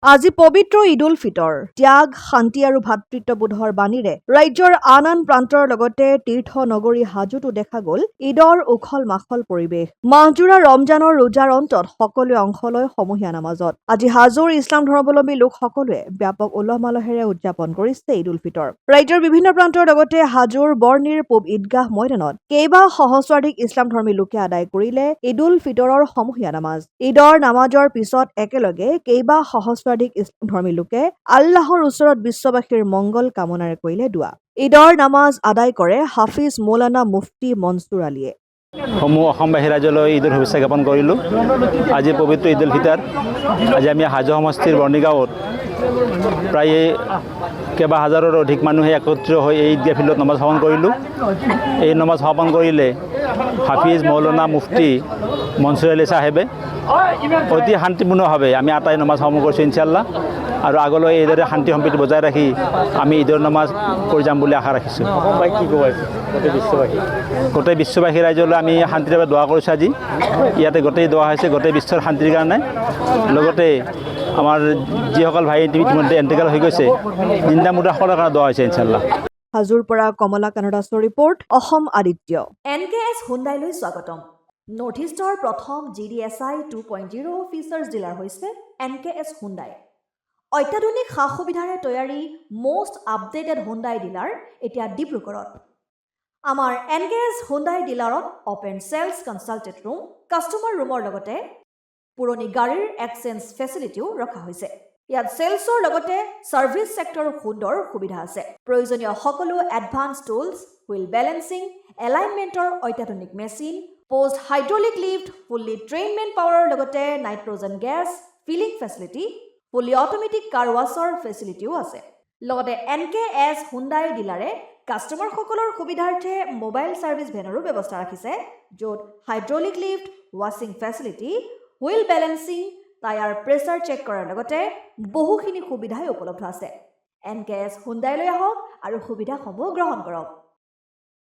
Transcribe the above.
আজি পবিত্ৰ ঈদ উল ফিতৰ ত্যাগ শান্তি আৰু ভাতৃত্ববোধৰ বাণীৰে ৰাজ্যৰ আন আন প্ৰান্তৰ লগতে তীৰ্থ নগৰী হাজোতো দেখা গল ঈদৰ উখল মাখল পৰিৱেশ মাহজোৰা ৰমজানৰ ৰোজাৰ অন্তত সকলোৱে অংশ লয় সমূহীয়া নামাজত আজি হাজোৰ ইছলাম ধৰ্মাৱলম্বী লোকসকলে ব্যাপক উলহ মালহেৰে উদযাপন কৰিছে ঈদ উল ফিতৰ ৰাজ্যৰ বিভিন্ন প্ৰান্তৰ লগতে হাজোৰ বৰ্ণিৰ পূব ঈদগাহ ময়দানত কেইবা সহস্ৰাধিক ইছলাম ধৰ্মী লোকে আদায় কৰিলে ঈদ উল ফিতৰৰ সমূহীয়া নামাজ ঈদৰ নামাজৰ পিছত একেলগে কেইবা সহস্ৰাধিক ইছলাম ধৰ্মী লোকে আল্লাহৰ ওচৰত বিশ্ববাসীৰ মংগল কামনাৰে কৰিলে দুৱা ঈদৰ নামাজ আদায় কৰে হাফিজ মৌলানা মুফতি মনছুৰ আলীয়ে সমূহ অসমবাসী ৰাজ্যলৈ ঈদৰ শুভেচ্ছা জ্ঞাপন কৰিলোঁ আজি পবিত্ৰ ঈদ উল ফিতৰ আজি আমি হাজো সমষ্টিৰ বৰ্ণিগাঁৱত প্ৰায় কেইবা হাজাৰৰ অধিক মানুহে একত্ৰিত হৈ এই ঈদগাহ ফিল্ডত নমাজ সমাপন কৰিলোঁ এই নমাজ সমাপন কৰিলে হাফিজ মৌলানা মুফতি মনছুৰ আলী চাহেবে অতি শান্তিপূৰ্ণভাৱে আমি আটাই নমাজ সমাপন কৰিছোঁ ইনশাআল্লাহ আৰু আগলৈ এইদৰে শান্তি সম্প্ৰীতি বজাই ৰাখি আমি ঈদৰ নমাজ কৰি যাম বুলি আশা ৰাখিছোঁ গোটেই বিশ্ববাসী ৰাইজলৈ আমি শান্তিৰে দোৱা কৰিছোঁ আজি ইয়াতে গোটেই দোৱা হৈছে গোটেই বিশ্বৰ শান্তিৰ কাৰণে লগতে আমাৰ যিসকল ভাই ইতিমধ্যে এণ্টিকেল হৈ গৈছে জিন্দা মুৰ্দাসকলৰ কাৰণে দোৱা হৈছে ইনশাআল্লাহ হাজোৰ পৰা কমলা কানাডাছৰ ৰিপৰ্ট অসম আদিত্য NKS হুণ্ডাইলৈ স্বাগতম নৰ্থ ইষ্টৰ প্ৰথম GDSI 2.0 ফিচাৰ্ছ ডিলাৰ হৈছে NKS হুণ্ডাই অত্যাধুনিক সা সুবিধাৰে তৈয়াৰী most আপডেটেড হুণ্ডাই ডিলাৰ এতিয়া ডিব্ৰুগড়ত আমাৰ NKS হুণ্ডাই ডিলাৰত open sales consulted room customer ৰুমৰ লগতে পুৰণি গাড়ীৰ এক্সচেঞ্জ ফেচিলিটিও ৰখা হৈছে ইয়াত সেলছৰ লগতে সাৰ্ভিস সেক্টৰৰ সুন্দৰ সুবিধা আছে প্ৰয়োজনীয় সকলো এডভান্স টুলছ হুইল বেলেন্সিং এলাইনমেন্টৰ অত্যাধুনিক machine post hydraulic lift fully ট্ৰেইনমেণ্ট পাৱাৰৰ লগতে nitrogen gas filling facility fully automatic car washer ফেচিলিটিও আছে লগতে NKS হুণ্ডাই ডিলাৰে কাষ্টমাৰসকলৰ সুবিধাৰ্থে মোবাইল সাৰ্ভিস ভেনৰো ব্যৱস্থা ৰাখিছে য'ত হাইড্ৰলিক লিফ্ট ৱাছিং facility wheel balancing tyre pressure check কৰাৰ লগতে বহুখিনি সুবিধাই উপলব্ধ আছে NKS হুণ্ডাইলৈ আহক আৰু সুবিধাসমূহ গ্ৰহণ কৰক